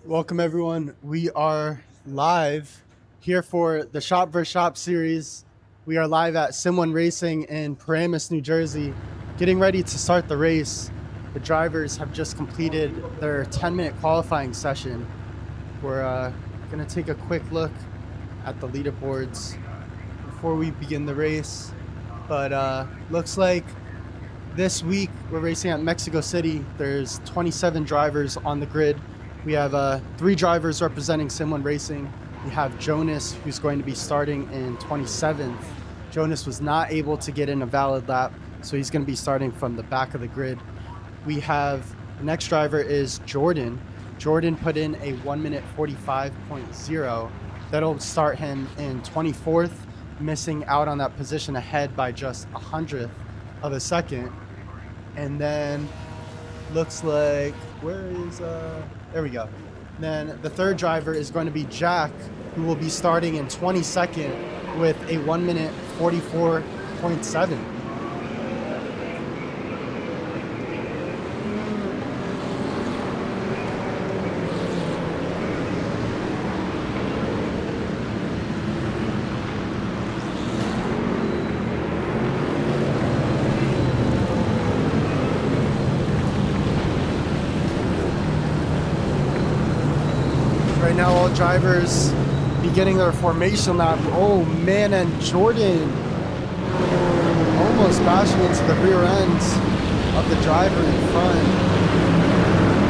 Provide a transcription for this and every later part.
Welcome, everyone. We are live here for the Shop vs. Shop series. We are live at Sim1 Racing in Paramus, New Jersey, getting ready to start the race. The drivers have just completed their 10-minute qualifying session. We're going to take a quick look at the leaderboards before we begin the race. But looks like this week we're racing at Mexico City. There's 27 drivers on the grid. We have 3 drivers representing Sim1 Racing. We have Jonas, who's going to be starting in 27th. Jonas was not able to get in a valid lap, so he's going to be starting from the back of the grid. We have the next driver is Jordan. Jordan put in a 1 minute 45.0. That'll start him in 24th, missing out on that position ahead by just a hundredth of a second. And then looks like there we go. Then the third driver is going to be Jack, who will be starting in 22nd with a 1 minute 44.7. Right now, all drivers beginning their formation lap. Oh man, and Jordan almost bashing into the rear end of the driver in front.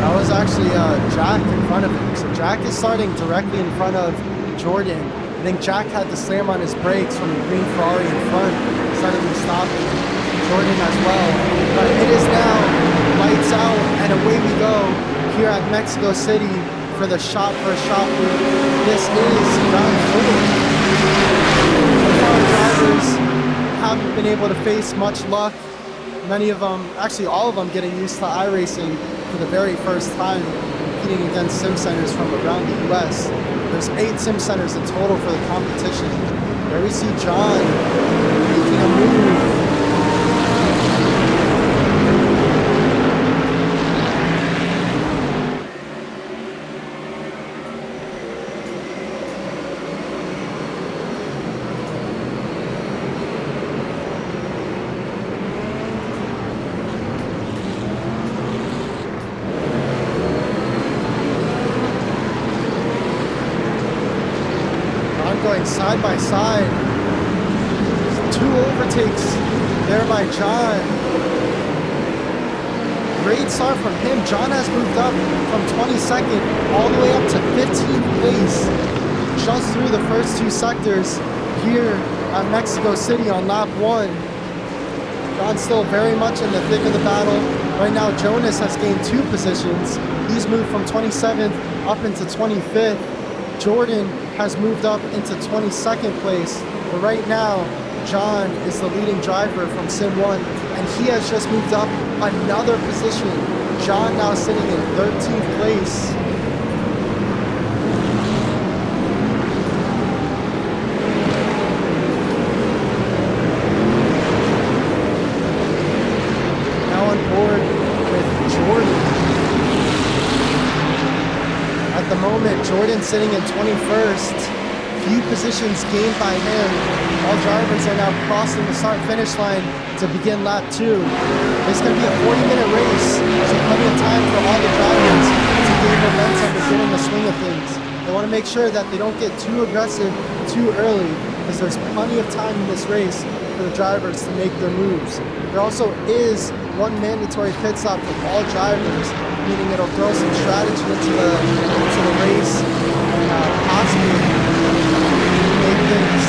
That was actually Jack in front of him. So Jack is starting directly in front of Jordan. I think Jack had to slam on his brakes from the green Ferrari in front, suddenly stopping Jordan as well. But it is now lights out and away we go here at Mexico City for the Shop vs. Shop week. This is round 4. So far, drivers haven't been able to face much luck. Many of them, actually all of them, getting used to iRacing for the very first time, competing against sim centers from around the US. There's 8 sim centers in total for the competition. There we see John making a move. Going side by side. 2 overtakes there by John. Great start from him. John has moved up from 22nd all the way up to 15th place just through the first 2 sectors here at Mexico City on lap 1. John's still very much in the thick of the battle. Right now, Jonas has gained 2 positions. He's moved from 27th up into 25th. Jordan has moved up into 22nd place, but right now, John is the leading driver from Sim 1, and he has just moved up another position. John now sitting in 13th place. Now on board with Jordan. At the moment, Jordan sitting in 21st. Few positions gained by him. All drivers are now crossing the start-finish line to begin lap 2. It's going to be a 40-minute race, so plenty of time for all the drivers to gain momentum and get in the swing of things. They want to make sure that they don't get too aggressive too early, because there's plenty of time in this race for the drivers to make their moves. There also is 1 mandatory pit stop for all drivers, meaning it'll throw some strategy into the race and possibly make things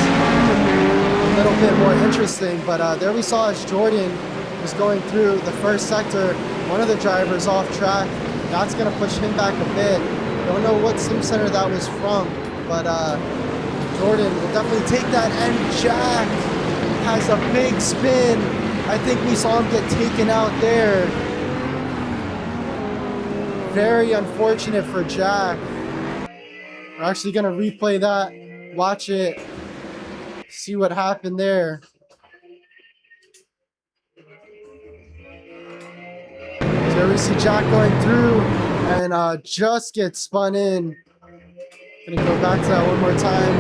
a little bit more interesting. But there we saw as Jordan was going through the first sector, one of the drivers off track. That's going to push him back a bit. Don't know what sim center that was from, but Jordan will definitely take that. And Jack has a big spin. I think we saw him get taken out there. Very unfortunate for Jack. We're actually going to replay that, watch it, see what happened there. So there we see Jack going through, and just gets spun in. Gonna go back to that one more time.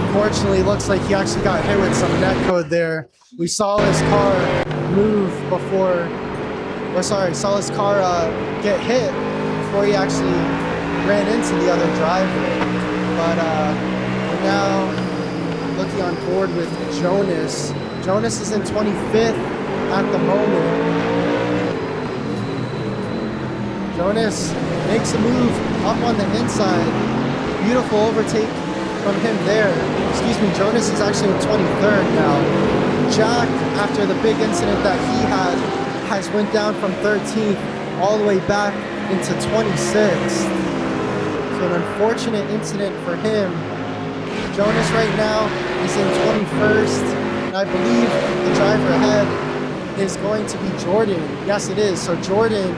Unfortunately, looks like he actually got hit with some net code there. We saw his car move before, or sorry, saw his car get hit before he actually ran into the other driver. But we're now looking on board with Jonas. Jonas is in 25th at the moment. Jonas makes a move up on the inside. Beautiful overtake from him there. Excuse me, Jonas is actually in 23rd now. Jack, after the big incident that he had, has went down from 13th all the way back into 26th. So an unfortunate incident for him. Jonas right now is in 21st, and I believe the driver ahead is going to be Jordan. Yes, it is. So Jordan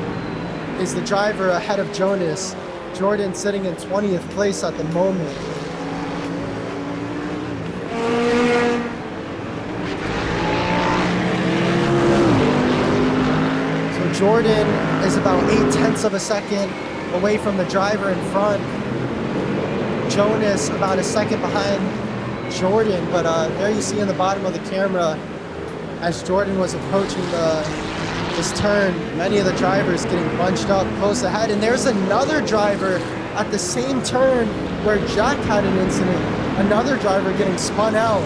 is the driver ahead of Jonas. Jordan sitting in 20th place at the moment. So Jordan is about 0.8 of a second away from the driver in front. Jonas about a second behind Jordan, but there you see in the bottom of the camera as Jordan was approaching this turn, many of the drivers getting bunched up close ahead, and there's another driver at the same turn where Jack had an incident, another driver getting spun out.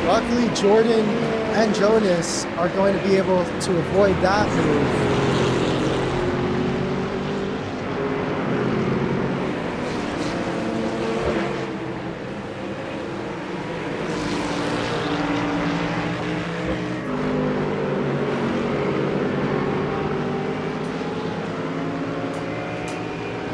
Luckily, Jordan and Jonas are going to be able to avoid that move.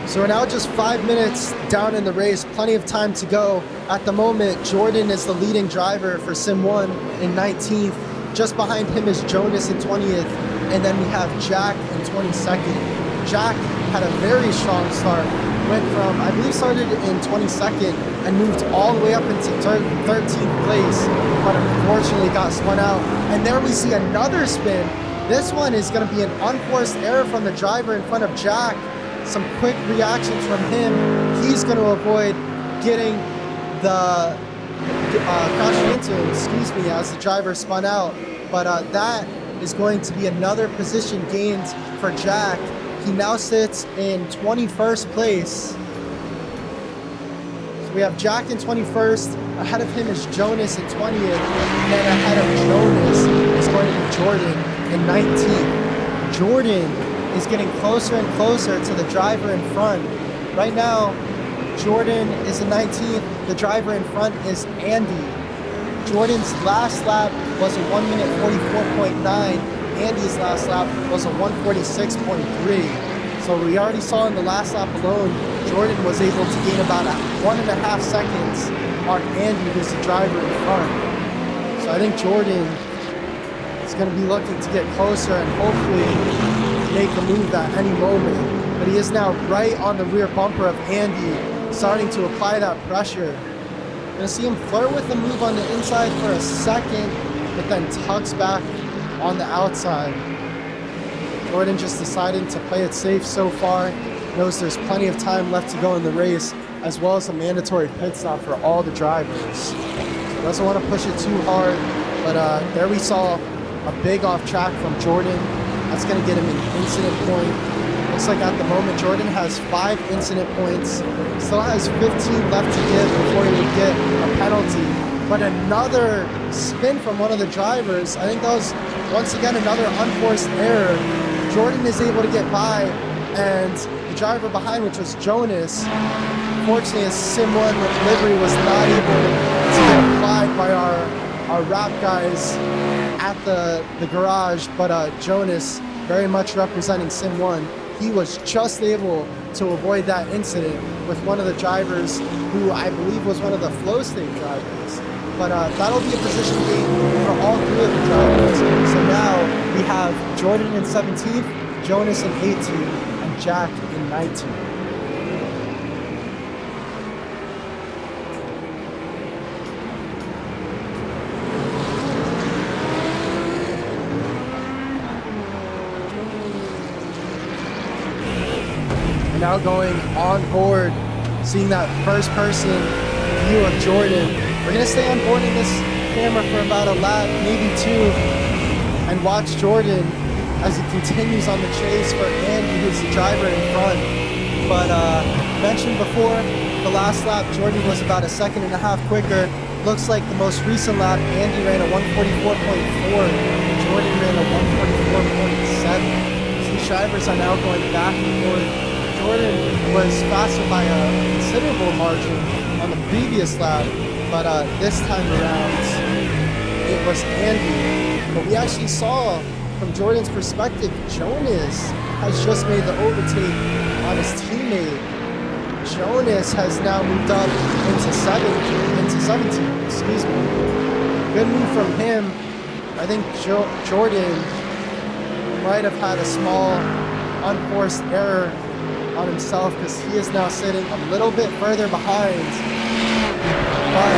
So we're now just 5 minutes down in the race, plenty of time to go. At the moment, Jordan is the leading driver for Sim 1 in 19th. Just behind him is Jonas in 20th, and then we have Jack in 22nd. Jack had a very strong start, went from, I believe started in 22nd and moved all the way up into 13th place, but unfortunately got spun out. And there we see another spin. This one is gonna be an unforced error from the driver in front of Jack. Some quick reactions from him. He's going to avoid getting the crashing into him, excuse me, as the driver spun out. But that is going to be another position gained for Jack. He now sits in 21st place. So we have Jack in 21st. Ahead of him is Jonas in 20th. And then ahead of Jonas is going to be Jordan in 19th. Jordan is getting closer and closer to the driver in front. Right now, Jordan is in 19th. The driver in front is Andy. Jordan's last lap was a 1 minute 44.9. Andy's last lap was a 146.3. So we already saw in the last lap alone, Jordan was able to gain about 1.5 seconds on Andy, who's the driver in front. So I think Jordan is going to be looking to get closer and hopefully make a move at any moment, but he is now right on the rear bumper of Andy, starting to apply that pressure. Gonna see him flirt with the move on the inside for a second, but then tucks back on the outside. Jordan just deciding to play it safe so far, knows there's plenty of time left to go in the race, as well as a mandatory pit stop for all the drivers. So doesn't want to push it too hard, but there we saw a big off track from Jordan. That's going to get him an incident point. Looks like at the moment Jordan has 5 incident points. Still has 15 left to give before he would get a penalty. But another spin from one of the drivers. I think that was once again another unforced error. Jordan is able to get by, and the driver behind, which was Jonas, unfortunately his Sim 1 livery was not able to get applied by our wrap guys at the garage, but Jonas, very much representing Sim 1, he was just able to avoid that incident with one of the drivers who I believe was one of the flow state drivers. But that'll be a position gain for all 3 of the drivers. So now we have Jordan in 17th, Jonas in 18th, and Jack in 19th. now going on board, seeing that first person view of Jordan. We're gonna stay on board in this camera for about a lap, maybe two, and watch Jordan as he continues on the chase for Andy, who's the driver in front. But mentioned before, the last lap, Jordan was about a second and a half quicker. Looks like the most recent lap, Andy ran a 144.4, Jordan ran a 144.7. These drivers are now going back and forth. Jordan was faster by a considerable margin on the previous lap, but this time around, it was Andy. But we actually saw, from Jordan's perspective, Jonas has just made the overtake on his teammate. Jonas has now moved up into 17, excuse me. Good move from him. I think Jordan might have had a small unforced error on himself because he is now sitting a little bit further behind. But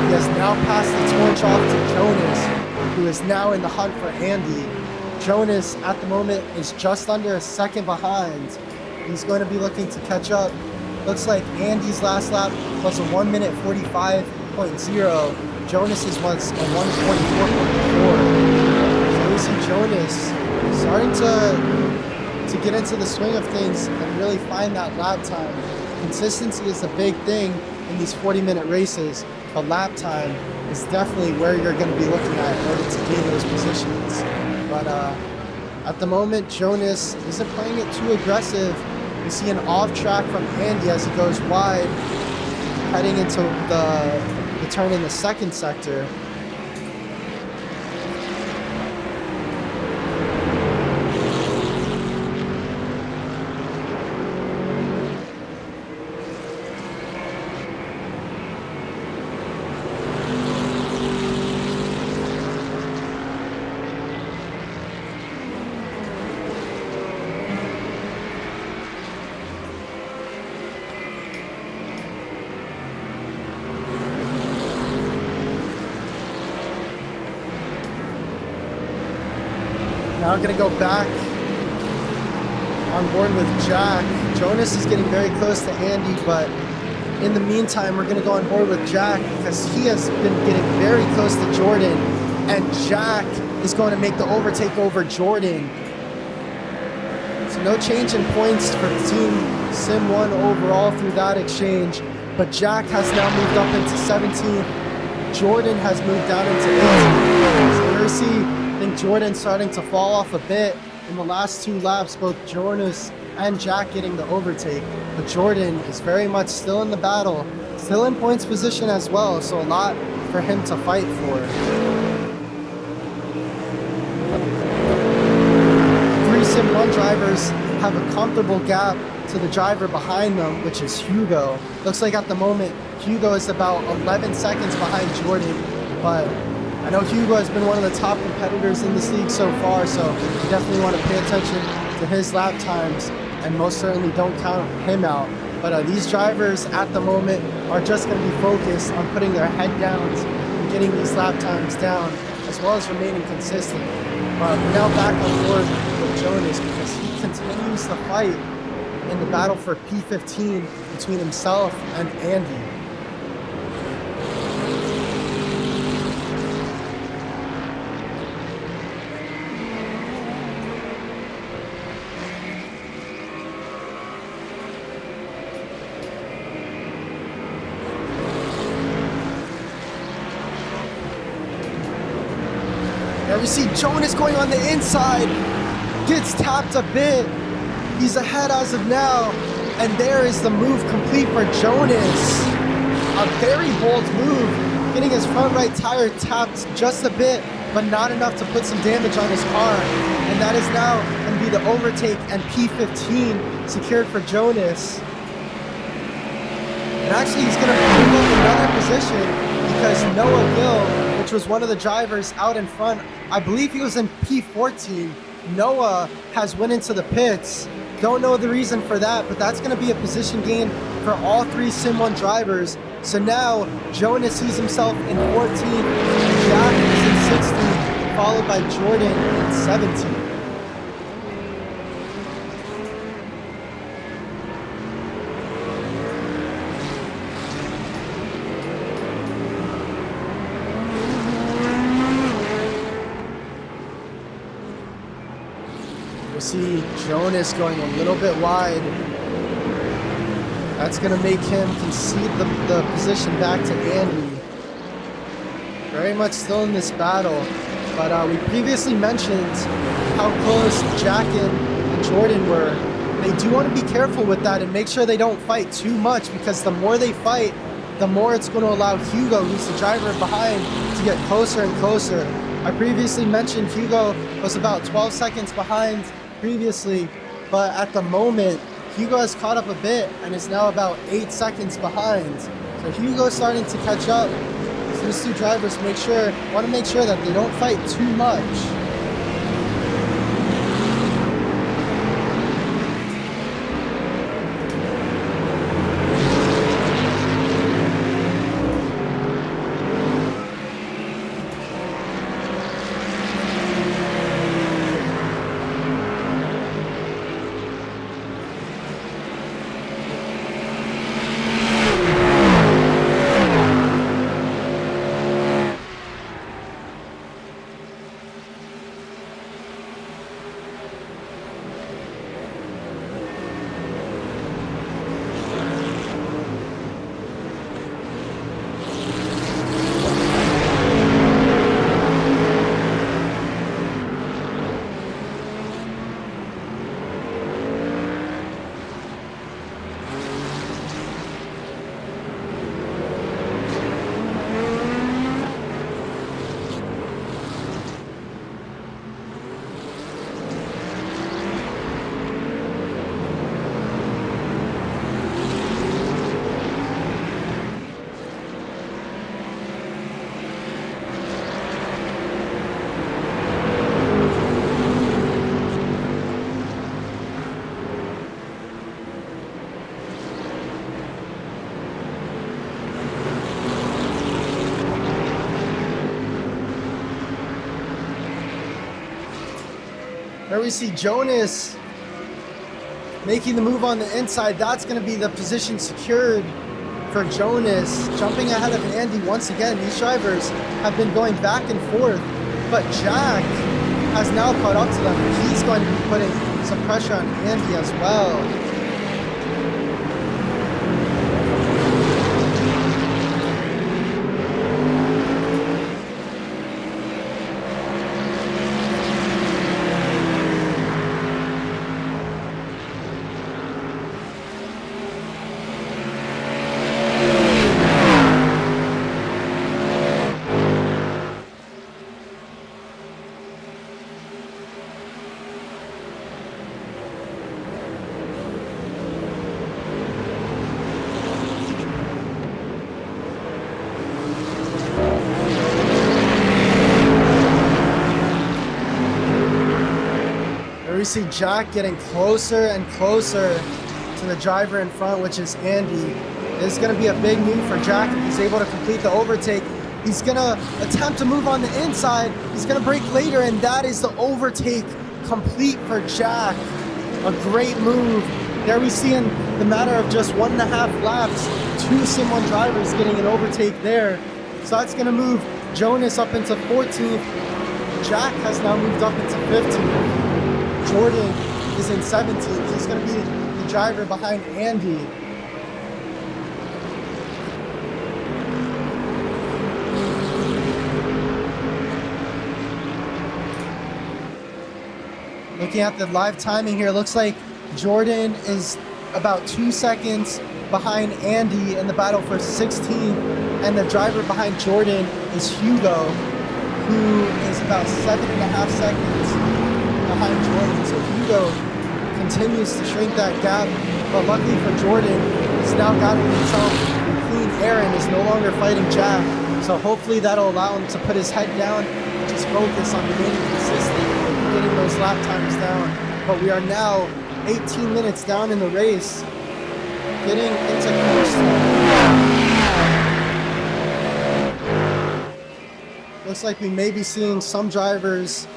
he has now passed the torch off to Jonas, who is now in the hunt for Andy. Jonas at the moment is just under a second behind. He's going to be looking to catch up. Looks like Andy's last lap was a 1 minute 45.0. Jonas's was a 1:24.4. So we see Jonas starting to get into the swing of things and really find that lap time. Consistency is the big thing in these 40-minute races, but lap time is definitely where you're going to be looking at in order to gain those positions. But at the moment, Jonas isn't playing it too aggressive. We see an off track from Andy as he goes wide, heading into the turn in the second sector. Now I'm going to go back on board with Jack. Jonas is getting very close to Andy, but in the meantime, we're going to go on board with Jack because he has been getting very close to Jordan, and Jack is going to make the overtake over Jordan. So no change in points for Team Sim 1 overall through that exchange, but Jack has now moved up into 17th. Jordan has moved down into 18th. So we're see. I think Jordan's starting to fall off a bit in the last two laps, both Jonas and Jack getting the overtake. But Jordan is very much still in the battle, still in points position as well, so a lot for him to fight for. Three Sim 1 drivers have a comfortable gap to the driver behind them, which is Hugo. Looks like at the moment, Hugo is about 11 seconds behind Jordan, but I know Hugo has been one of the top competitors in this league so far, so you definitely want to pay attention to his lap times and most certainly don't count him out. But these drivers at the moment are just going to be focused on putting their head downs and getting these lap times down, as well as remaining consistent. But we're now back on board with Jonas because he continues the fight in the battle for P15 between himself and Andy. Now we see Jonas going on the inside, gets tapped a bit. He's ahead as of now, and there is the move complete for Jonas. A very bold move, getting his front right tire tapped just a bit, but not enough to put some damage on his car. And that is now going to be the overtake and P15 secured for Jonas. And actually he's going to move up another position because Noah Gill, which was one of the drivers out in front, I believe he was in P14. Noah has went into the pits. Don't know the reason for that, but that's going to be a position gain for all three Sim 1 drivers. So now Jonas sees himself in 14th, Jack is in 16th, followed by Jordan in 17th. See Jonas going a little bit wide. That's going to make him concede the position back to Andy. Very much still in this battle. But we previously mentioned how close Jack and Jordan were. They do want to be careful with that and make sure they don't fight too much, because the more they fight, the more it's going to allow Hugo, who's the driver behind, to get closer and closer. I previously mentioned Hugo was about 12 seconds behind previously, but at the moment, Hugo has caught up a bit and is now about 8 seconds behind. So Hugo's starting to catch up. So these two drivers want to make sure that they don't fight too much. There we see Jonas making the move on the inside. That's going to be the position secured for Jonas. Jumping ahead of Andy once again. These drivers have been going back and forth, but Jack has now caught up to them. He's going to be putting some pressure on Andy as well. We see Jack getting closer and closer to the driver in front, which is Andy. This is going to be a big move for Jack if he's able to complete the overtake. He's going to attempt to move on the inside. He's going to brake later, and that is the overtake complete for Jack. A great move. There we see in the matter of just 1.5 laps, 2 Sim 1 drivers getting an overtake there. So that's going to move Jonas up into 14th. Jack has now moved up into 15th. Jordan is in 17th. He's going to be the driver behind Andy. Looking at the live timing here, looks like Jordan is about 2 seconds behind Andy in the battle for 16th, and the driver behind Jordan is Hugo, who is about 7.5 seconds behind Jordan. So Hugo continues to shrink that gap, but luckily for Jordan, he's now gotten himself clean air and is no longer fighting Jack. So hopefully that'll allow him to put his head down and just focus on remaining consistent and getting those lap times down. But we are now 18 minutes down in the race, getting into course. Looks like we may be seeing some drivers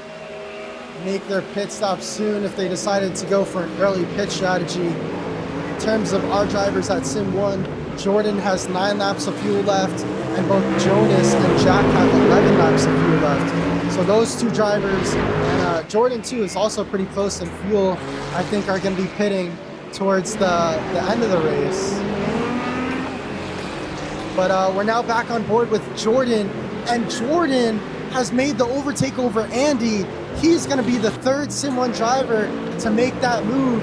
make their pit stop soon if they decided to go for an early pit strategy. In terms of our drivers at Sim 1, Jordan has 9 laps of fuel left, and both Jonas and Jack have 11 laps of fuel left. So those two drivers, and Jordan too is also pretty close in fuel, I think are going to be pitting towards the end of the race. But we're now back on board with Jordan, and Jordan has made the overtake over Andy. He's going to be the third Sim 1 driver to make that move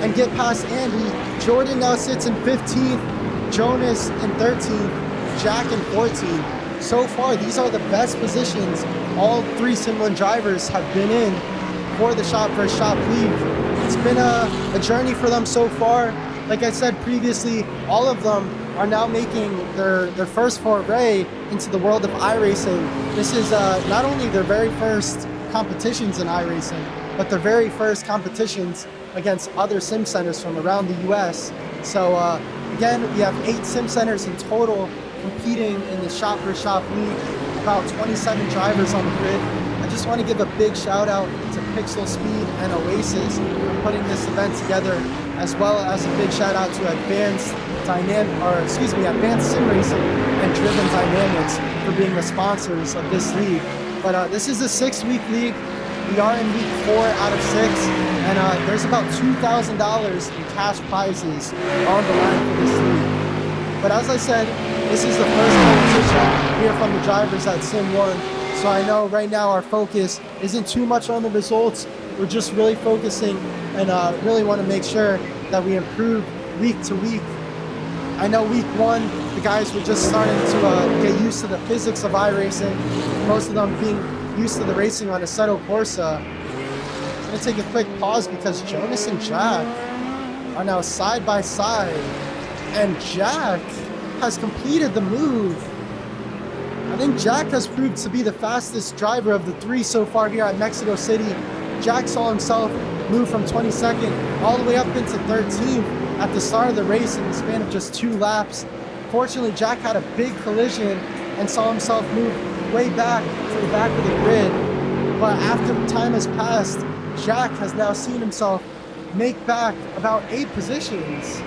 and get past Andy. Jordan now sits in 15th, Jonas in 13th, Jack in 14th. So far, these are the best positions all three Sim 1 drivers have been in for the Shop vs. Shop League. It's been a journey for them so far. Like I said previously, all of them are now making their first foray into the world of iRacing. This is not only their very first competitions in iRacing, but their very first competitions against other sim centers from around the US. So again, we have 8 sim centers in total competing in the Shop vs. Shop League, about 27 drivers on the grid. I just want to give a big shout out to Pixel Speed and Oasis for putting this event together, as well as a big shout out to Advanced Sim Racing and Driven Dynamics for being the sponsors of this league. But this is a 6-week league. We are in week 4 out of 6, and there's about $2,000 in cash prizes on the line for this league. But as I said, this is the first competition here from the drivers at Sim 1. So I know right now our focus isn't too much on the results. We're just really focusing and really want to make sure that we improve week to week. I know week 1, the guys were just starting to get used to the physics of iRacing, most of them being used to the racing on Assetto Corsa. I'm going to take a quick pause because Jonas and Jack are now side by side, and Jack has completed the move. I think Jack has proved to be the fastest driver of the 3 so far here at Mexico City. Jack saw himself move from 22nd all the way up into 13th at the start of the race in the span of just 2 laps. Fortunately, Jack had a big collision and saw himself move way back to the back of the grid. But after time has passed, Jack has now seen himself make back about 8 positions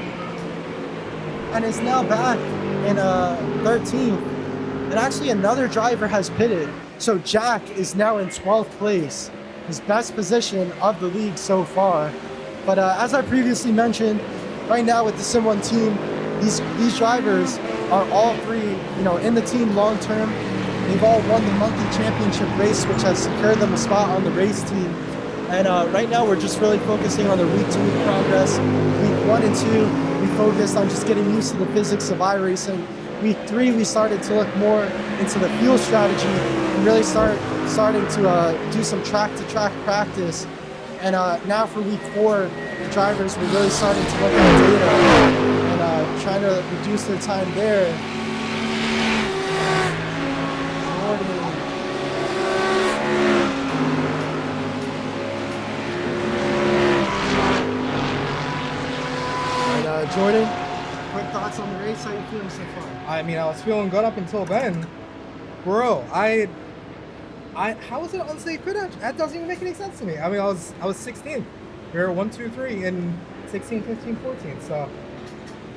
and is now back in 13th. And actually another driver has pitted. So Jack is now in 12th place, his best position of the league so far. But as I previously mentioned, right now with the Sim 1 team, these drivers are all 3, in the team long term. They've all won the monthly championship race, which has secured them a spot on the race team. And right now we're just really focusing on their week-to-week progress. Week 1 and 2, we focused on just getting used to the physics of iRacing. Week 3, we started to look more into the fuel strategy and really starting to do some track-to-track practice. And now for week 4, the drivers were really starting to look at data and trying to reduce their time there. Jordan, quick thoughts on the race. How are you feeling so far? I mean, I was feeling good up until then. Bro, how was it an unsafe pit? That doesn't even make any sense to me. I mean, I was 16th. We were 1, 2, 3 in 16, 15, 14. So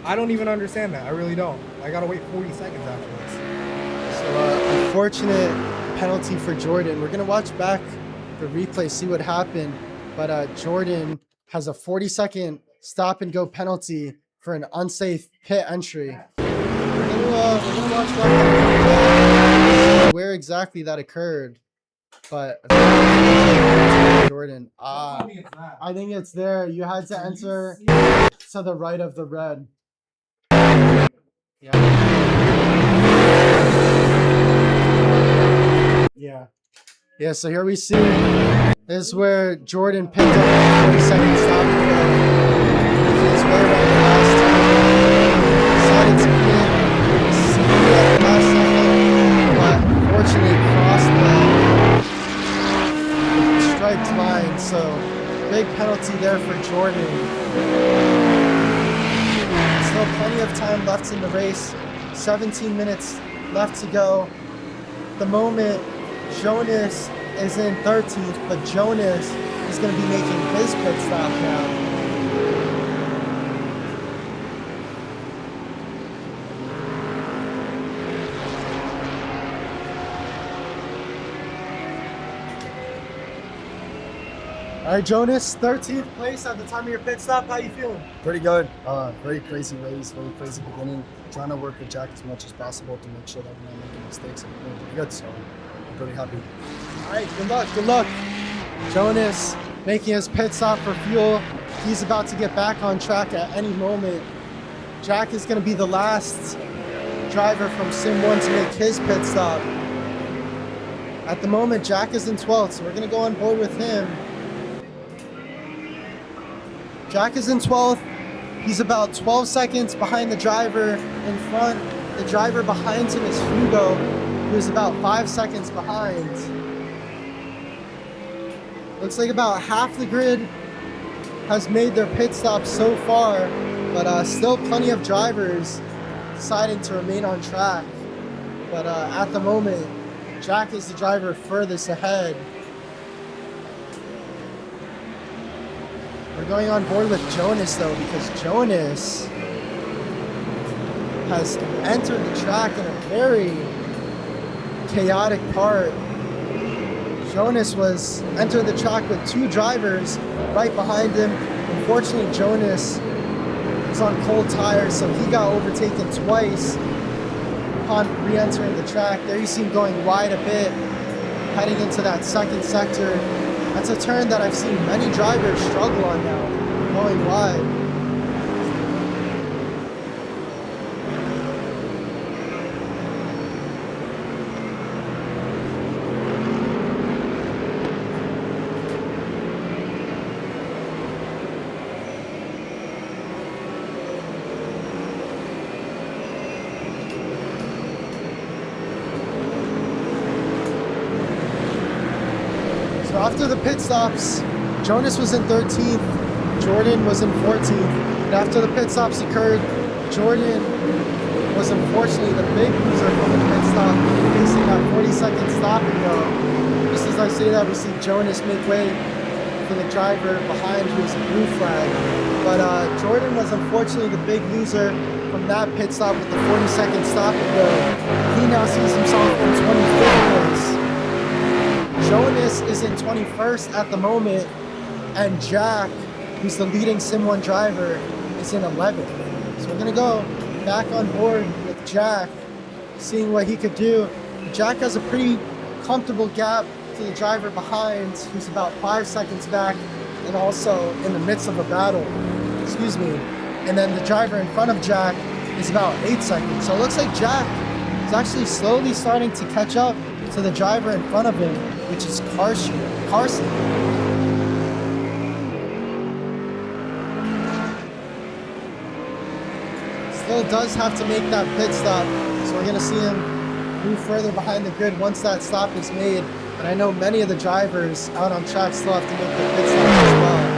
I don't even understand that. I really don't. I gotta wait 40 seconds after this. So unfortunate penalty for Jordan. We're gonna watch back the replay, see what happened. But Jordan has a 40-second stop and go penalty for an unsafe pit entry. We're gonna watch back where exactly that occurred. But Jordan, I think it's there. You had to enter to the right of the red. Yeah, so here we see, this is where Jordan picked up a 40-second stop and go. His way around the last time. Decided to pit at the last second, but unfortunately crossed the striped line, so big penalty there for Jordan. Still plenty of time left in the race, 17 minutes left to go. The moment Jonas is in 13th, but Jonas is going to be making his pit stop now. All right, Jonas, 13th place at the time of your pit stop. How you feeling? Pretty good. Very crazy race, very crazy beginning. Trying to work with Jack as much as possible to make sure that we're not making mistakes and we're doing pretty good. So I'm pretty happy. All right, good luck, good luck. Jonas making his pit stop for fuel. He's about to get back on track at any moment. Jack is going to be the last driver from Sim 1 to make his pit stop. At the moment, Jack is in 12th, so we're going to go on board with him. Jack is in 12th. He's about 12 seconds behind the driver in front. The driver behind him is Hugo, who's about 5 seconds behind. Looks like about half the grid has made their pit stop so far, but still plenty of drivers deciding to remain on track. But at the moment, Jack is the driver furthest ahead. We're going on board with Jonas though, because Jonas has entered the track in a very chaotic part. Jonas was entered the track with 2 drivers right behind him. Unfortunately, Jonas was on cold tires, so he got overtaken twice upon re-entering the track. There you see him going wide a bit, heading into that second sector. That's a turn that I've seen many drivers struggle on now, going wide. After the pit stops, Jonas was in 13th, Jordan was in 14th, and after the pit stops occurred, Jordan was unfortunately the big loser from the pit stop, facing that 40-second stop and go. Just as I say that, we see Jonas make way for the driver behind who is a blue flag. But Jordan was unfortunately the big loser from that pit stop with the 40-second stop and go. He now sees himself in 25th place. Jonas is in 21st at the moment, and Jack, who's the leading Sim 1 driver, is in 11th. So we're going to go back on board with Jack, seeing what he could do. Jack has a pretty comfortable gap to the driver behind, who's about 5 seconds back, and also in the midst of a battle. Excuse me. And then the driver in front of Jack is about 8 seconds. So it looks like Jack is actually slowly starting to catch up to the driver in front of him, which is Carson. Still does have to make that pit stop, so we're going to see him move further behind the grid once that stop is made. And I know many of the drivers out on track still have to make the pit stop as well.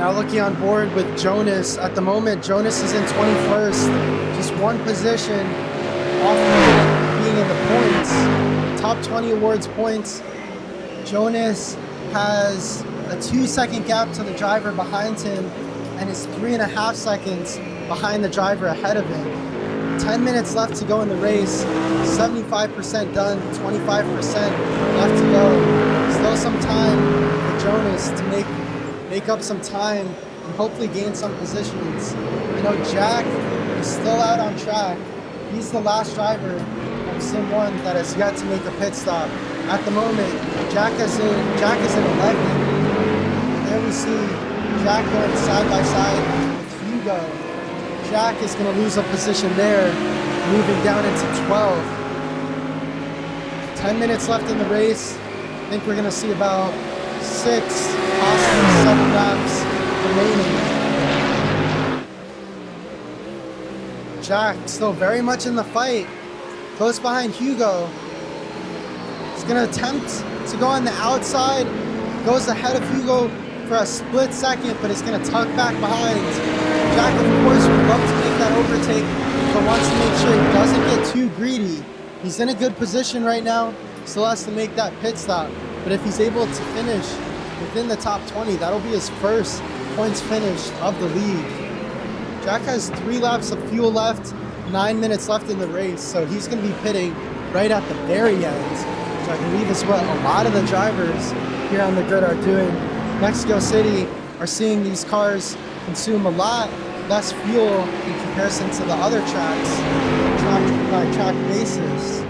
Now looking on board with Jonas. At the moment, Jonas is in 21st, just one position off of being in the points. Top 20 awards points. Jonas has a 2-second gap to the driver behind him and is 3.5 seconds behind the driver ahead of him. 10 minutes left to go in the race, 75% done, 25% left to go. Still some time for Jonas to make up some time and hopefully gain some positions. I know Jack is still out on track. He's the last driver from Sim 1 that has yet to make a pit stop. At the moment, Jack is in 11th. There we see Jack going side by side with Hugo. Jack is going to lose a position there, moving down into 12th. 10 minutes left in the race. I think we're going to see about 6, possibly 7 laps remaining. Jack still very much in the fight, close behind Hugo. He's going to attempt to go on the outside, goes ahead of Hugo for a split second, but is going to tuck back behind. Jack, of course, would love to make that overtake, but wants to make sure he doesn't get too greedy. He's in a good position right now, still has to make that pit stop, but if he's able to finish within the top 20, that'll be his first points finish of the league. Jack has 3 laps of fuel left, 9 minutes left in the race, so he's going to be pitting right at the very end, which I believe is what a lot of the drivers here on the grid are doing. Mexico City are seeing these cars consume a lot less fuel in comparison to the other tracks, track basis.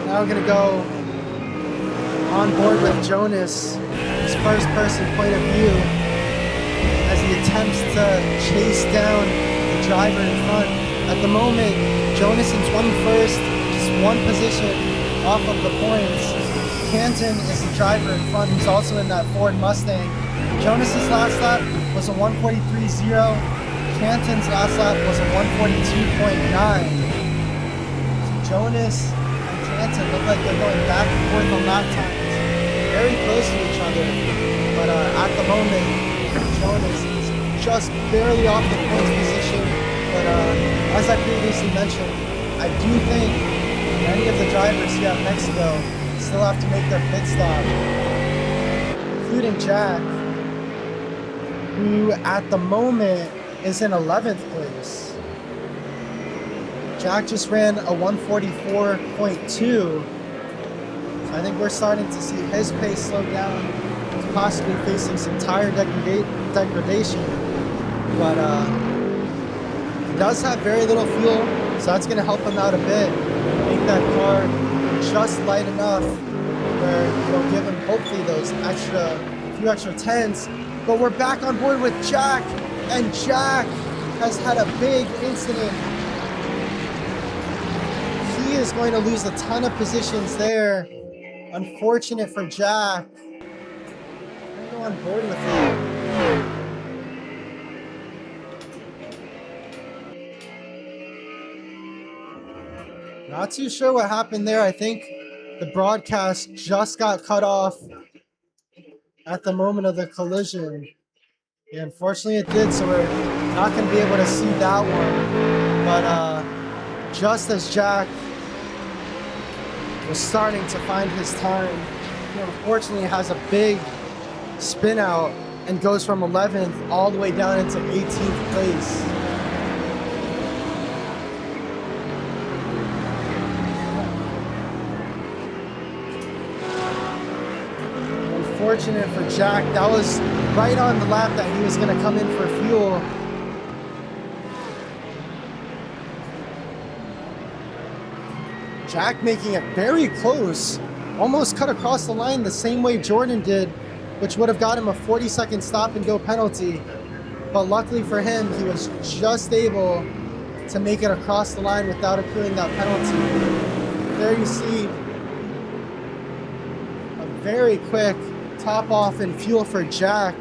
Now we're going to go on board with Jonas, his first person point of view, as he attempts to chase down the driver in front. At the moment, Jonas in 21st, just one position off of the points. Canton is the driver in front, who's also in that Ford Mustang. Jonas's last lap was a 1:43.0. Canton's last lap was a 1:42.9. So Jonas and look like they're going back and forth on lap times, very close to each other. But at the moment, Jonas is just barely off the points position. But as I previously mentioned, I do think many of the drivers here at Mexico still have to make their pit stop, including Jack, who at the moment is in 11th place. Jack just ran a 1:44.2, so I think we're starting to see his pace slow down. He's possibly facing some tire degradation, but he does have very little fuel, so that's going to help him out a bit. Make that car just light enough where it'll give him hopefully those few extra tenths. But we're back on board with Jack, and Jack has had a big incident. He is going to lose a ton of positions there. Unfortunate for Jack. I'm gonna go on board with it. Not too sure what happened there. I think the broadcast just got cut off at the moment of the collision. Yeah, unfortunately it did, so we're not going to be able to see that one. But just as Jack was starting to find his time, he unfortunately has a big spin out and goes from 11th all the way down into 18th place. Unfortunate for Jack. That was right on the lap that he was going to come in for fuel. Jack making it very close. Almost cut across the line the same way Jordan did, which would have got him a 40-second stop and go penalty. But luckily for him, he was just able to make it across the line without accruing that penalty. There you see a very quick top off and fuel for Jack.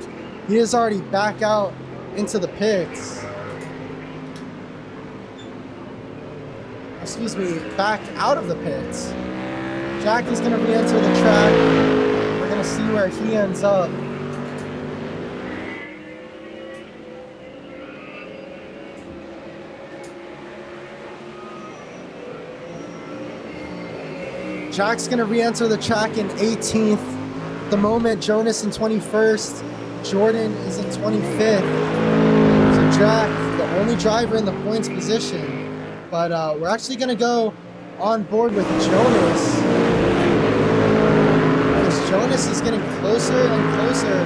He is already back out into the pits. Excuse me, back out of the pits. Jack is going to re-enter the track. We're going to see where he ends up. Jack's going to re-enter the track in 18th. At the moment, Jonas in 21st. Jordan is in 25th. So Jack, the only driver in the points position. But we're actually going to go on board with Jonas. Because Jonas is getting closer and closer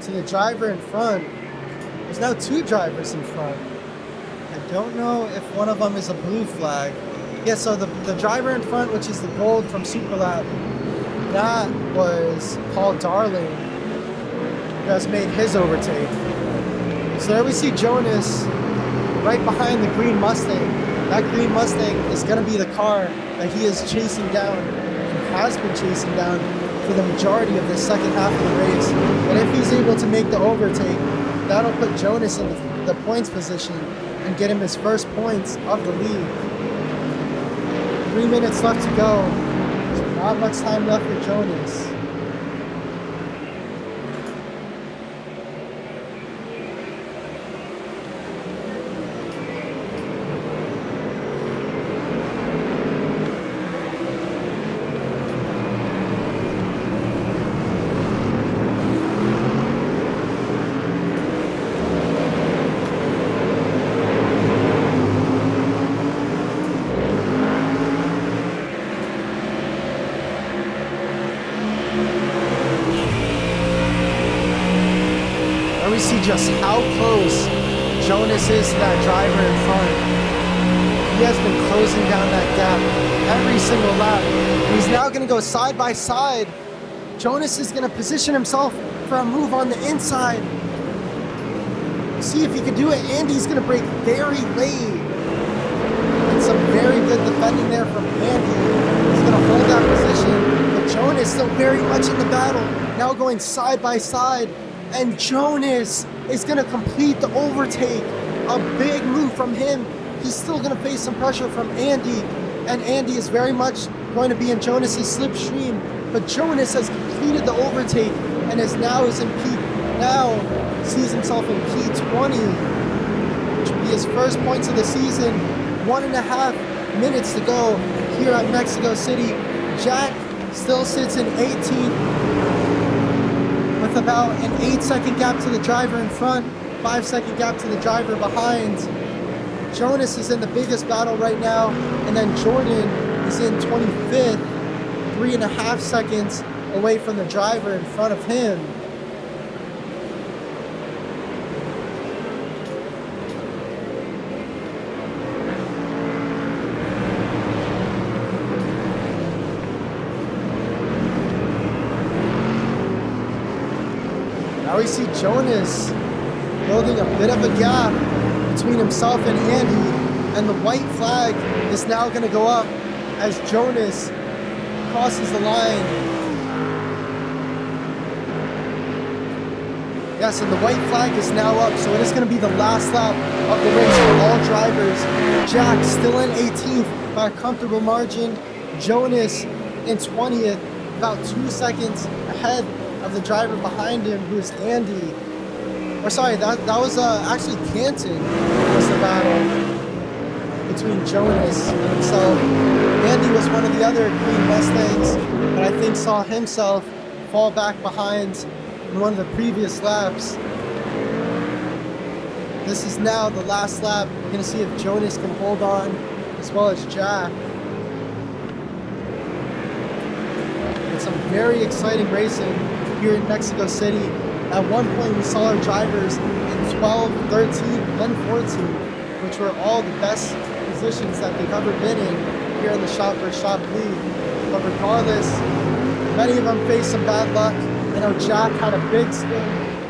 to the driver in front. There's now two drivers in front. I don't know if one of them is a blue flag. Yeah, so the driver in front, which is the gold from Superlap, that was Paul Darling, who has made his overtake. So there we see Jonas right behind the green Mustang. That green Mustang is going to be the car that he is chasing down and has been chasing down for the majority of the second half of the race. But if he's able to make the overtake, that'll put Jonas in the points position and get him his first points of the lead. 3 minutes left to go. So not much time left for Jonas. Just how close Jonas is to that driver in front. He has been closing down that gap every single lap. He's now going to go side by side. Jonas is going to position himself for a move on the inside. See if he can do it. Andy's going to brake very late. And some very good defending there from Andy. He's going to hold that position. But Jonas still very much in the battle. Now going side by side. And Jonas is going to complete the overtake. A big move from him. He's still going to face some pressure from Andy. And Andy is very much going to be in Jonas's slipstream. But Jonas has completed the overtake and now sees himself in P20, which will be his first points of the season. 1.5 minutes to go here at Mexico City. Jack still sits in 18th. With about an 8-second gap to the driver in front, 5-second gap to the driver behind. Jonas is in the biggest battle right now, and then Jordan is in 25th, 3.5 seconds away from the driver in front of him. we see Jonas building a bit of a gap between himself and Andy, and the white flag is now going to go up as Jonas crosses the line. Yes, and the white flag is now up, so it is going to be the last lap of the race for all drivers. Jack still in 18th by a comfortable margin. Jonas in 20th, about 2 seconds ahead of the driver behind him, who is Andy. Or sorry, that was actually Canton was the battle between Jonas and himself. Andy was one of the other Green Mustangs, but I think saw himself fall back behind in one of the previous laps. This is now the last lap. We're going to see if Jonas can hold on, as well as Jack. It's some very exciting racing here in Mexico City. At one point, we saw our drivers in 12, 13, and 14, which were all the best positions that they've ever been in here in the Shop vs. Shop League. But regardless, many of them faced some bad luck. I know Jack had a big spin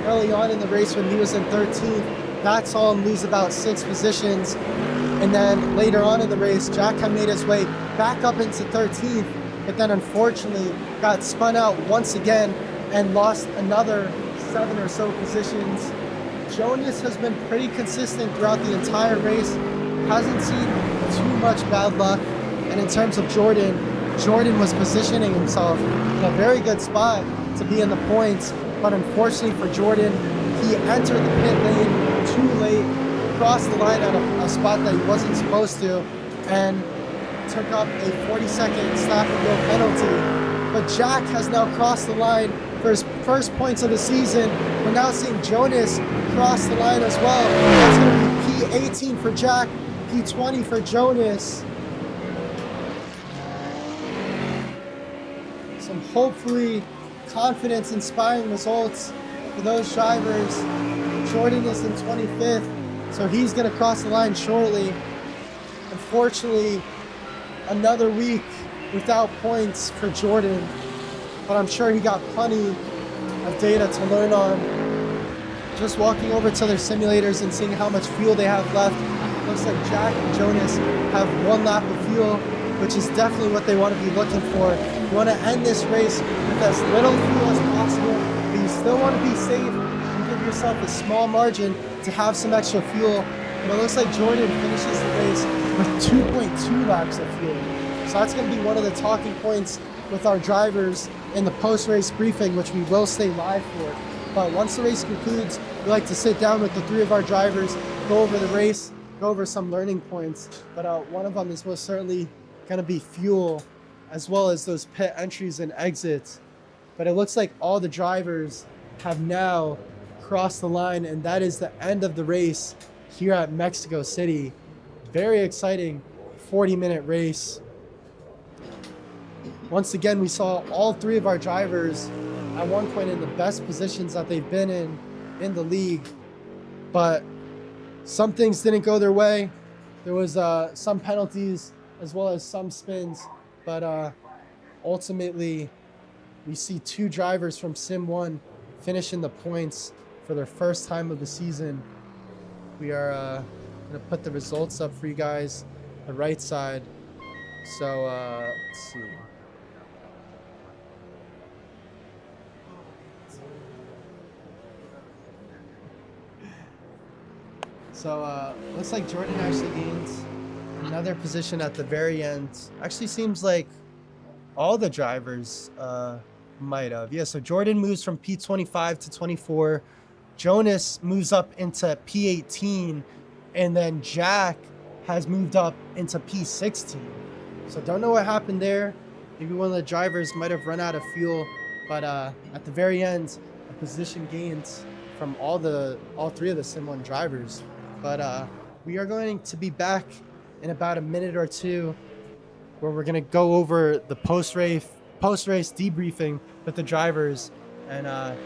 early on in the race when he was in 13th. That saw him lose about 6 positions. And then later on in the race, Jack had made his way back up into 13th, but then unfortunately got spun out once again and lost another 7 or so positions. Jonas has been pretty consistent throughout the entire race, hasn't seen too much bad luck. And in terms of Jordan was positioning himself in a very good spot to be in the points, but unfortunately for Jordan, he entered the pit lane too late, crossed the line at a spot that he wasn't supposed to, and took up a 40-second stop and go penalty. But Jack has now crossed the line for his first points of the season. We're now seeing Jonas cross the line as well. That's going to be P18 for Jack, P20 for Jonas. Some hopefully confidence-inspiring results for those drivers. Jordan is in 25th, so he's going to cross the line shortly. Unfortunately, another week without points for Jordan, but I'm sure he got plenty of data to learn on. Just walking over to their simulators and seeing how much fuel they have left, looks like Jack and Jonas have 1 lap of fuel, which is definitely what they want to be looking for. You want to end this race with as little fuel as possible, but you still want to be safe and give yourself a small margin to have some extra fuel. But it looks like Jordan finishes the race with 2.2 laps of fuel. So that's going to be one of the talking points with our drivers in the post-race briefing, which we will stay live for. But once the race concludes, we like to sit down with the 3 of our drivers, go over the race, go over some learning points. But one of them is most certainly going to be fuel, as well as those pit entries and exits. But it looks like all the drivers have now crossed the line, and that is the end of the race here at Mexico City. Very exciting 40-minute race. Once again, we saw all 3 of our drivers at one point in the best positions that they've been in the league, but some things didn't go their way. There was some penalties as well as some spins, but ultimately we see 2 drivers from Sim 1 finish in the points for their first time of the season. We are going to put the results up for you guys, the right side. So let's see. So looks like Jordan actually gains another position at the very end. Actually seems like all the drivers might have. Yeah, so Jordan moves from P25 to 24. Jonas moves up into P18. And then Jack has moved up into P16. So don't know what happened there. Maybe one of the drivers might have run out of fuel. But at the very end, a position gains from all 3 of the Sim 1 drivers. But we are going to be back in about a minute or 2, where we're going to go over the post-race debriefing with the drivers and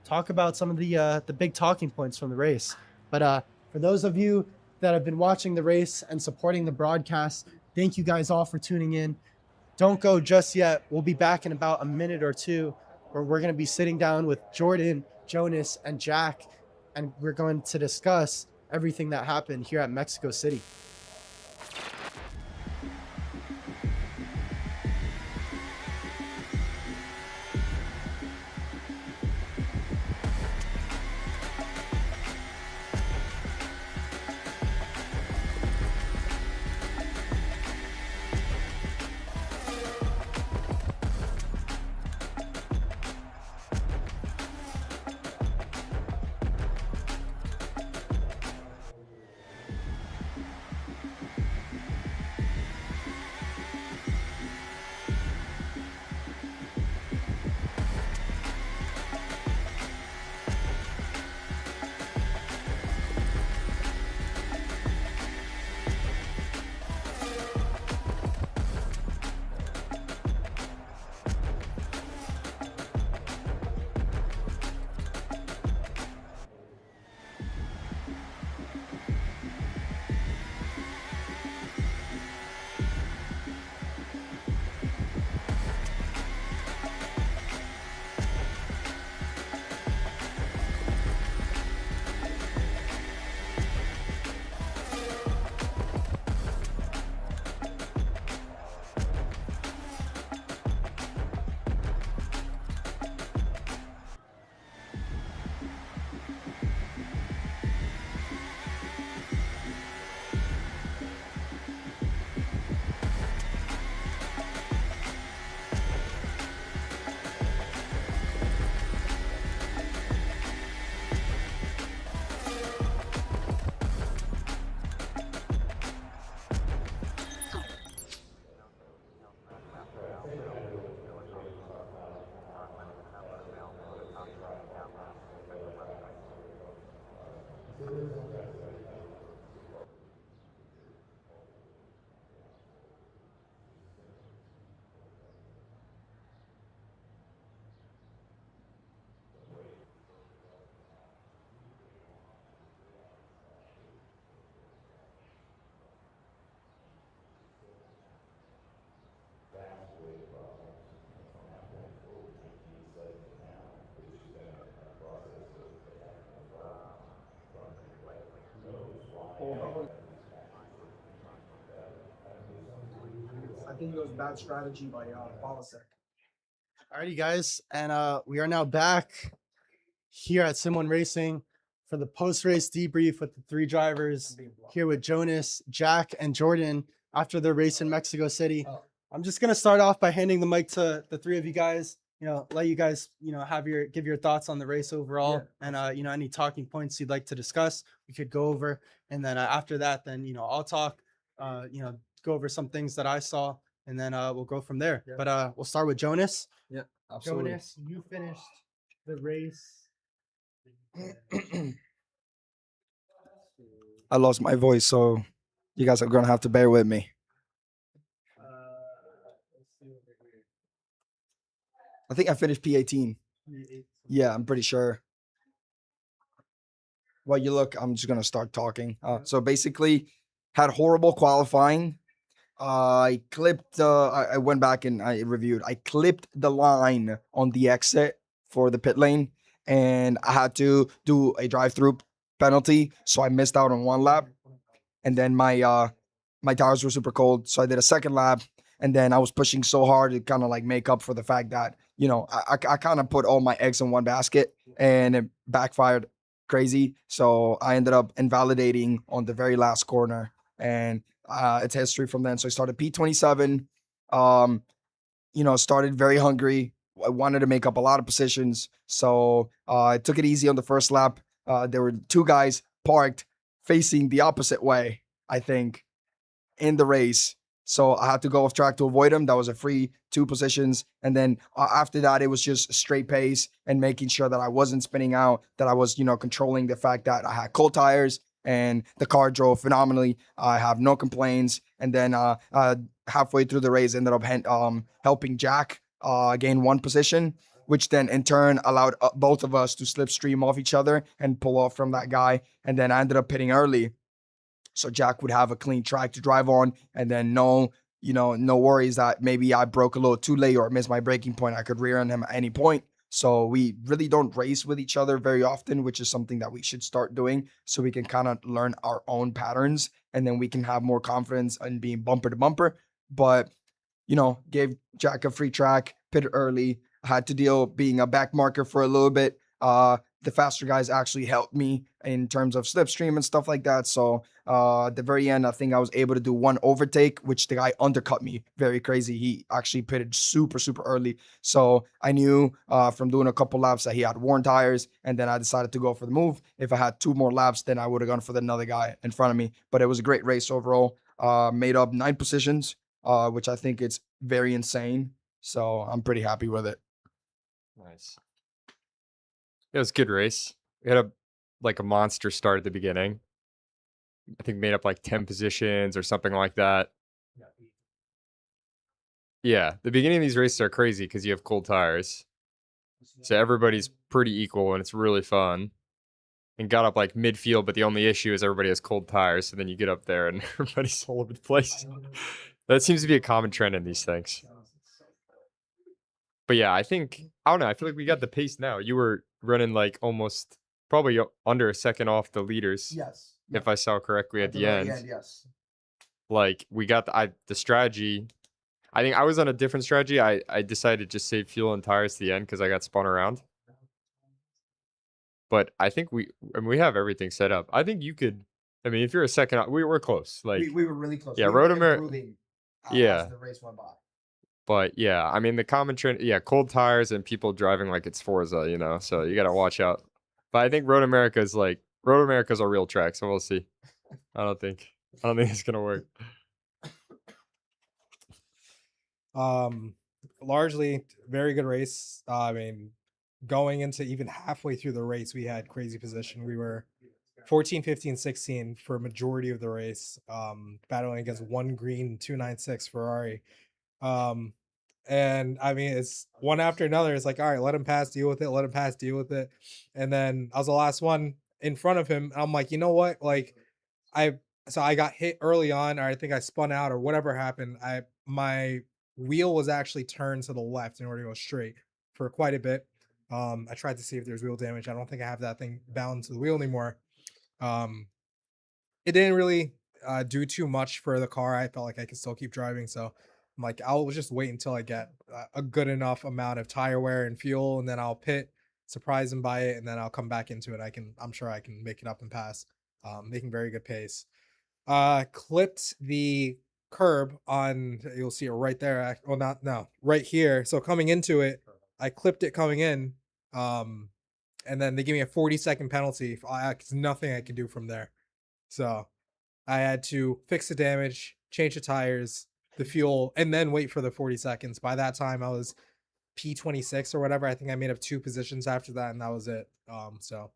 talk about some of the big talking points from the race. But for those of you that have been watching the race and supporting the broadcast, thank you guys all for tuning in. Don't go just yet. We'll be back in about a minute or 2 where we're going to be sitting down with Jordan, Jonas, and Jack, and we're going to discuss everything that happened here at Mexico City. I think it was bad strategy by Polasek. Alrighty, guys, and we are now back here at Sim1 Racing for the post-race debrief with the three drivers here with Jonas, Jack, and Jordan after their race in Mexico City. I'm just gonna start off by handing the mic to the three of you guys. Let you guys, give your thoughts on the race overall, and any talking points you'd like to discuss, we could go over, and then after that, then I'll talk, go over some things that I saw, and then we'll go from there. Yeah. But we'll start with Jonas. Yeah, absolutely. Jonas, you finished the race. I lost my voice, so you guys are gonna have to bear with me. Let's see over here. I think I finished P18. Yeah, I'm pretty sure. While you look, I'm just gonna start talking. So basically, had horrible qualifying. I clipped. I went back and I reviewed. I clipped the line on the exit for the pit lane, and I had to do a drive-through penalty, so I missed out on one lap. And then my tires were super cold, so I did a second lap. And then I was pushing so hard to kind of like make up for the fact that I kind of put all my eggs in one basket, and it backfired crazy. So I ended up invalidating on the very last corner, and it's history from then. So I started P27. Started very hungry. I wanted to make up a lot of positions, so I took it easy on the first lap. There were two guys parked facing the opposite way, I think, in the race. So I had to go off track to avoid them. That was a free 2 positions. And then after that, it was just straight pace and making sure that I wasn't spinning out, that I was, controlling the fact that I had cold tires and the car drove phenomenally. I have no complaints. And then halfway through the race, ended up helping Jack gain 1 position, which then in turn allowed both of us to slipstream off each other and pull off from that guy. And then I ended up pitting early, so Jack would have a clean track to drive on, and then no worries that maybe I broke a little too late or missed my braking point. I could rear end him at any point. So we really don't race with each other very often, which is something that we should start doing so we can kind of learn our own patterns and then we can have more confidence in being bumper to bumper. But, gave Jack a free track, pit early, had to deal being a back marker for a little bit. The faster guys actually helped me in terms of slipstream and stuff like that. So at the very end, I think I was able to do one overtake, which the guy undercut me. Very crazy. He actually pitted super, super early. So I knew from doing a couple laps that he had worn tires, and then I decided to go for the move. If I had 2 more laps, then I would have gone for another guy in front of me. But it was a great race overall. Made up 9 positions, which I think it's very insane. So I'm pretty happy with it. Nice. It was a good race. We had a monster start at the beginning. I think made up like 10 positions or something like that. Yeah, the beginning of these races are crazy because you have cold tires. So everybody's pretty equal and it's really fun. And got up like midfield, but the only issue is everybody has cold tires. So then you get up there and everybody's all over the place. That seems to be a common trend in these things. But yeah, I don't know. I feel like we got the pace now. You were running like almost probably under a second off the leaders. Yes. If I saw correctly at the very end. Yes. Like we got the strategy. I think I was on a different strategy. I decided to just save fuel and tires to the end because I got spun around. But I think we have everything set up. I think you could. I mean, if you're a second, we were close. Like we were really close. Yeah, we were Road improving, yeah. as the race went by. But yeah, I mean the common trend, cold tires and people driving like it's Forza, so you gotta watch out. But I think Road America's a real track, so we'll see. I don't think it's gonna work. Largely very good race. I mean, going into even halfway through the race, we had crazy position. We were 14, 15, 16 for a majority of the race, battling against one green 296 Ferrari. And I mean, it's one after another. It's like, all right, let him pass, deal with it. Let him pass, deal with it. And then I was the last one in front of him. I'm like, you know what? Like, I got hit early on, or I think I spun out, or whatever happened. My wheel was actually turned to the left in order to go straight for quite a bit. I tried to see if there's wheel damage. I don't think I have that thing bound to the wheel anymore. It didn't really do too much for the car. I felt like I could still keep driving, so I'm like, I'll just wait until I get a good enough amount of tire wear and fuel, and then I'll pit, surprise him by it, and then I'll come back into it. I'm sure I can make it up and pass. Making very good pace. Clipped the curb on, you'll see it right there. Well, not no, right here. So coming into it, I clipped it coming in. And then they give me a 40-second penalty. There's nothing I can do from there. So I had to fix the damage, change the tires, the fuel, and then wait for the 40 seconds. By that time, I was P26 or whatever. I think I made up 2 positions after that, and that was it. So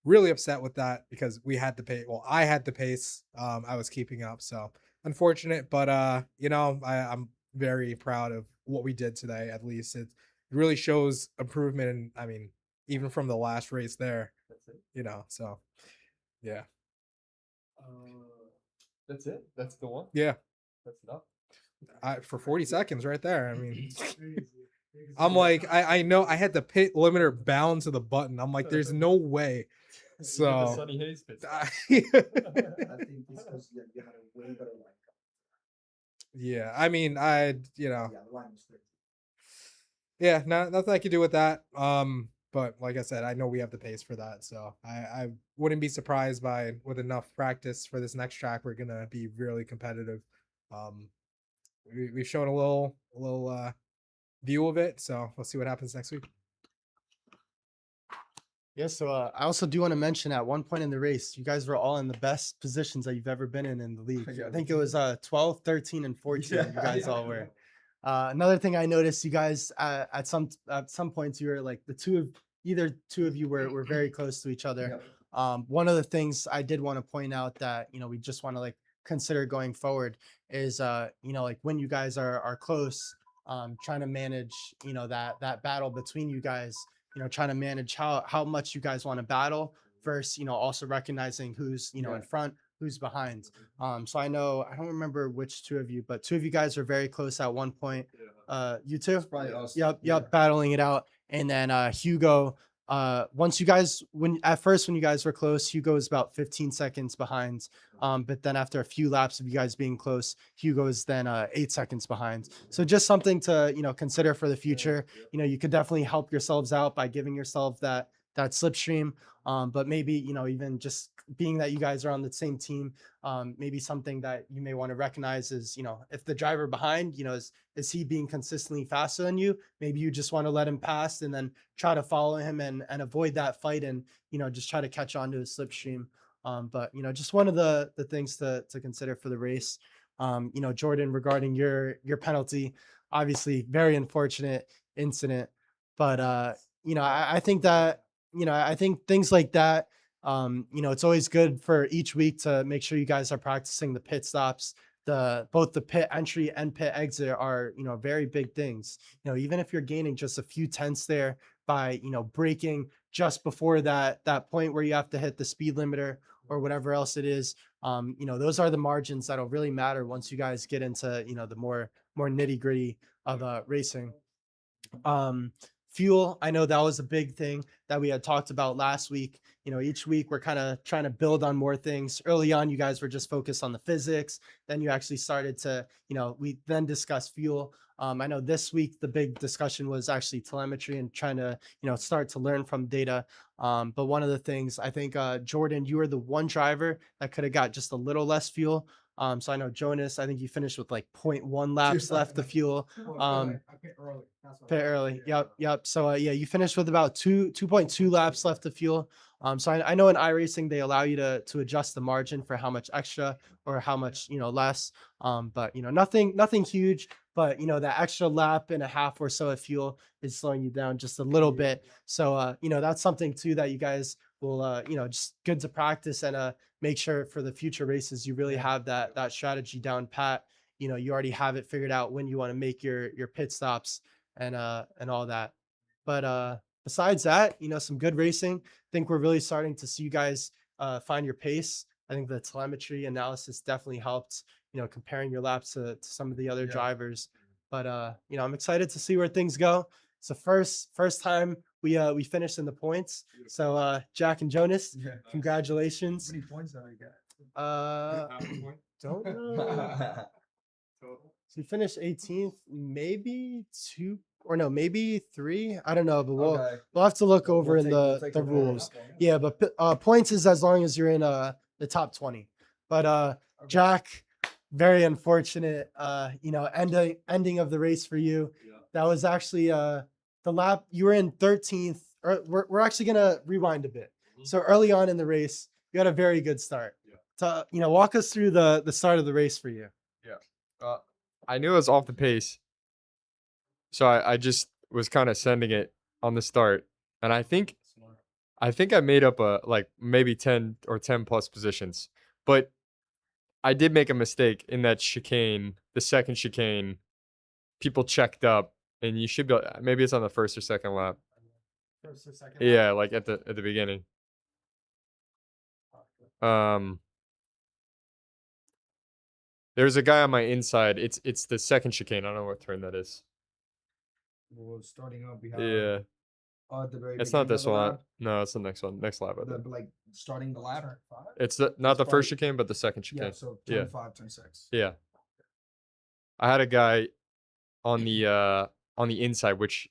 really upset with that because we had the pace. Well, I had the pace. I was keeping up. So unfortunate, but I'm very proud of what we did today. At least it really shows improvement. And I mean, even from the last race there, so yeah. That's it. That's the one. Yeah. That's enough. For 40 seconds right there. I mean, I'm like, I know I had the pit limiter bound to the button. I'm like, there's no way. So Sunny Hayes pit. I think this was you had a way better line. Yeah, I mean, The line was great. yeah, nothing I could do with that. But like I said, I know we have the pace for that, so I wouldn't be surprised by, with enough practice for this next track, we're gonna be really competitive. We've shown a little view of it, so we'll see what happens next week. Yeah, so I also do want to mention at one point in the race, you guys were all in the best positions that you've ever been in the league. I think it was 12, 13, and 14. You guys all were. Another thing I noticed, you guys at some points you were like either two of you were very close to each other. One of the things I did want to point out that we just want to like consider going forward is like when you guys are close, trying to manage that battle between you guys. Trying to manage how much you guys want to battle versus also recognizing who's in front, who's behind. So I don't remember which 2 of you, but 2 of you guys were very close at one point. You two? Probably us. Yep, battling it out. and then Hugo. Once you guys, when you guys were close, Hugo is about 15 seconds behind. But then after a few laps of you guys being close, Hugo is then 8 seconds behind. So just something to consider for the future. You could definitely help yourselves out by giving yourself that slipstream. But maybe even just being that you guys are on the same team, maybe something that you may want to recognize is if the driver behind is he being consistently faster than you, maybe you just want to let him pass and then try to follow him and avoid that fight and just try to catch on to his slipstream. But just one of the things to consider for the race. Jordan, regarding your penalty, obviously very unfortunate incident, but I think that I think things like that, it's always good for each week to make sure you guys are practicing the pit stops. Both the pit entry and pit exit are very big things. Even if you're gaining just a few tenths there by braking just before that point where you have to hit the speed limiter or whatever else it is, those are the margins that'll really matter once you guys get into the more nitty gritty of racing. Fuel, I know that was a big thing that we had talked about last week. Each week we're kind of trying to build on more things. Early on, you guys were just focused on the physics. Then you actually started to, we then discussed fuel. I know this week the big discussion was actually telemetry and trying to, start to learn from data. But one of the things I think, Jordan, you were the one driver that could have got just a little less fuel. So I know Jonas, I think you finished with like 0.1 laps left of fuel. Pit early. Yep. So yeah, you finished with about 2.2 laps left of fuel. So I know in iRacing they allow you to adjust the margin for how much extra or how much less. But nothing huge. But that extra lap and a half or so of fuel is slowing you down just a little bit. So that's something too that you guys will just good to practice and make sure for the future races you really have that strategy down pat. You already have it figured out when you want to make your pit stops and all that. But besides that, some good racing. I think we're really starting to see you guys find your pace. I think the telemetry analysis definitely helped, comparing your laps to some of the other drivers. But I'm excited to see where things go. So first time we finished in the points. So Jack and Jonas, congratulations. How many points did I get? Don't know. So we finished 18th, maybe 2 or no, maybe 3. I don't know, but we'll have to look over in the rules. Yeah, but points is as long as you're in the top 20. But Jack, very unfortunate ending of the race for you. That was actually the lap you were in 13th. Or we're actually gonna rewind a bit. So early on in the race, you had a very good start. So walk us through the start of the race for you. I knew I was off the pace, so I just was kind of sending it on the start, and I think I made up maybe 10 or 10 plus positions, but I did make a mistake in that chicane, the second chicane. People checked up, and you should be maybe it's on the first or second lap. First or second? Yeah, like at the beginning. There's a guy on my inside. It's the second chicane. I don't know what turn that is. Well, starting up, we have Yeah, at the very it's not beginning this of the one. lap, No, it's the next one. Next lap. I think. like starting the lap. It's not the It's first probably- chicane, but the second chicane. Yeah, so Yeah. turn 5, turn 6. Yeah. I had a guy on the inside, which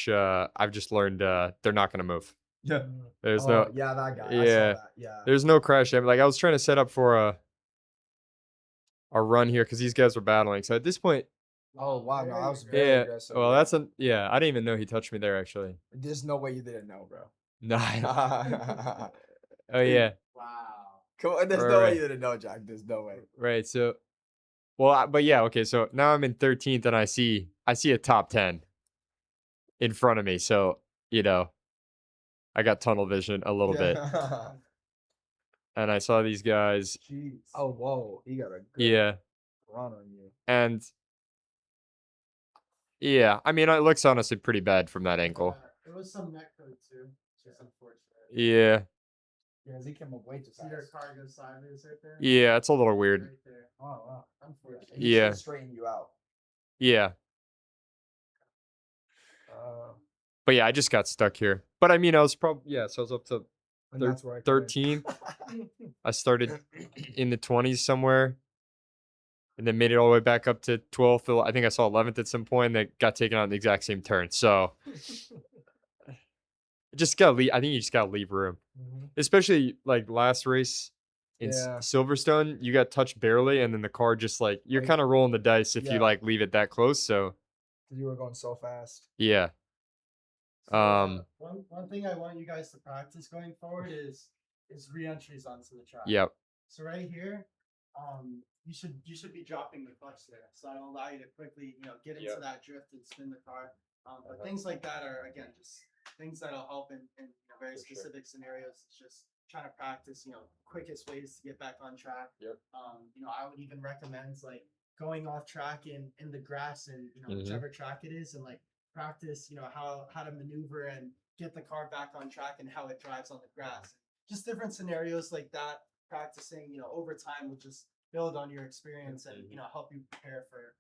I've just learned they're not gonna move. Yeah. There's no Yeah, that guy. I Yeah. saw that. Yeah. there's no crash. I was trying to set up for a run here because these guys were battling. So at this point, Oh wow, no, I was very yeah. aggressive. Well, that's I didn't even know he touched me there actually. There's no way you didn't know, bro. No. Come Oh yeah. Wow. on, there's no Right. way you didn't know, Jack. There's no way. Right. So, but yeah. Okay. So now I'm in 13th, and I see a top 10 in front of me. So I got tunnel vision a little bit, and I saw these guys. Jeez. Oh whoa, he got a good Yeah. run on you. And yeah, it looks honestly pretty bad from that angle. It was some neck code too. Just unfortunate. Yeah. Yeah, he came up way too See your fast. car go sideways right there? Yeah, it's a little weird. Right there. Oh wow. Unfortunate. He Yeah. should've straightened you out. Yeah. But yeah, I just got stuck here. But I mean, I was probably so I was up to And that's where I come in. 13th. I started in the 20s somewhere, and then made it all the way back up to 12th. I think I saw 11th at some point. That got taken on the exact same turn. So just gotta leave. I think you just gotta leave room, Mhm. especially like last race in Yeah. Silverstone. You got touched barely, and then the car just like you're Like- kind of rolling the dice if Yeah. you like leave it that close. So You were going so fast. yeah, So, Um, one thing I want you guys to practice going forward is re-entries onto the track. yep, So right here, you should be dropping the clutch there, so it'll allow you to quickly get into Yep. that drift and spin the car. But things like that are again just things that'll help in very For sure. specific scenarios. It's just trying to practice quickest ways to get back on track. Yep. I would even recommend like going off track in the grass and Mhm. whichever track it is and like practice how to maneuver and get the car back on track and how it drives on the grass. Just different scenarios like that. Practicing over time will just build on your experience and help you prepare for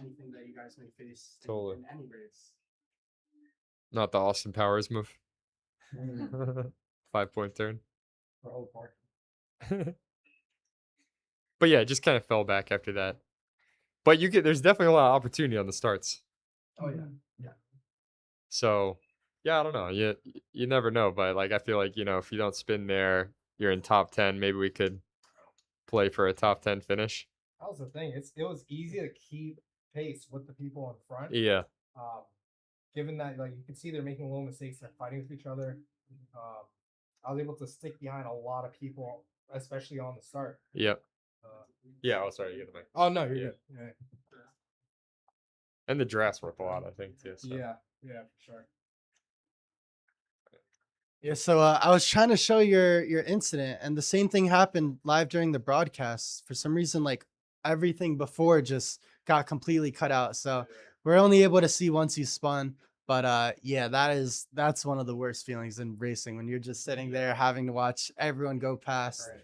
anything that you guys may face Totally. in any race. not the Austin Powers move. Mm. 5-point turn. For Old Park. But yeah, just kind of fell back after that. But there's definitely a lot of opportunity on the starts. Oh yeah. So yeah, I don't know. You never know, but like I feel like, if you don't spin there, you're in top 10. Maybe we could play for a top 10 finish. That was the thing. It was easy to keep pace with the people in front. Yeah. Given that like you can see they're making little mistakes, they're fighting with each other. I was able to stick behind a lot of people, especially on the start. Yep. Yeah, oh sorry, you get the mic. Oh no, you're Yeah. good. Yeah. And the draft's worth a lot, I think, too. So. Yeah, for sure. Yeah, so I was trying to show your incident, and the same thing happened live during the broadcast. For some reason, like everything before just got completely cut out. So we're only able to see once you spun. But yeah, that's one of the worst feelings in racing when you're just sitting there having to watch everyone go past. Right.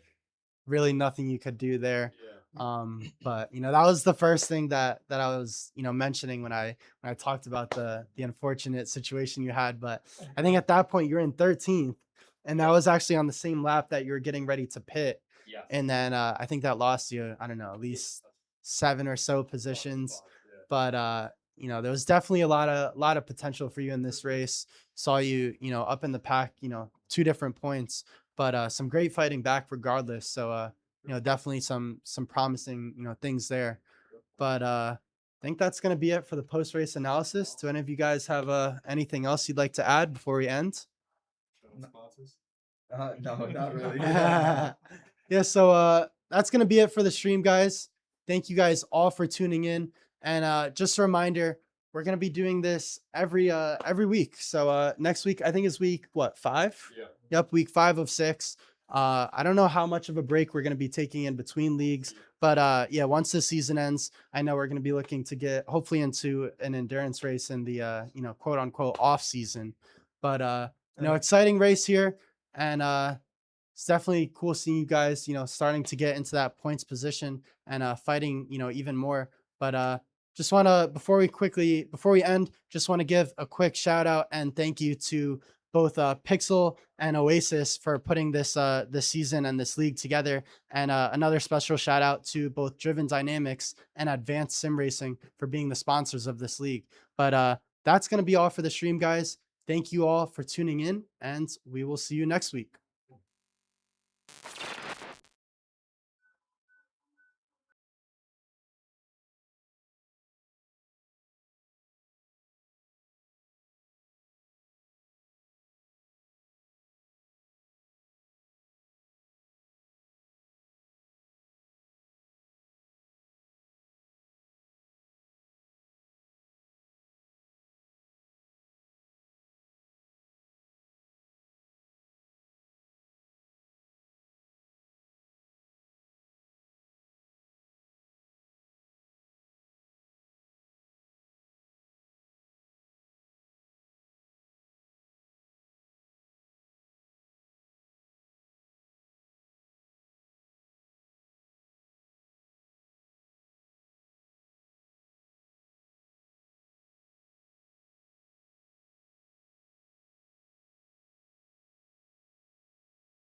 Really nothing you could do there. But that was the first thing that I was mentioning when I talked about the unfortunate situation you had. But I think at that point you're in 13th, and that was actually on the same lap that you were getting ready to pit. Yeah. And then I think that lost you, I don't know, at least 7 or so positions. But there was definitely a lot of potential for you in this race. Saw you up in the pack 2 different points, but some great fighting back regardless. So definitely some promising things there. But I think that's going to be it for the post-race analysis. Do any of you guys have anything else you'd like to add before we end? No, not really. Yeah, so that's going to be it for the stream, guys. Thank you guys all for tuning in. And just a reminder, we're going to be doing this every week. So next week, I think is week, 5? Yeah. Yep, week 5 of 6. I don't know how much of a break we're going to be taking in between leagues, but yeah, once the season ends, I know we're going to be looking to get hopefully into an endurance race in the quote unquote off season. But exciting race here, and it's definitely cool seeing you guys starting to get into that points position and fighting even more. But just want to before we end, just want to give a quick shout out and thank you to both Pixel and Oasis for putting this season and this league together. And another special shout out to both Driven Dynamics and Advanced Sim Racing for being the sponsors of this league. But that's going to be all for the stream, guys. Thank you all for tuning in, and we will see you next week.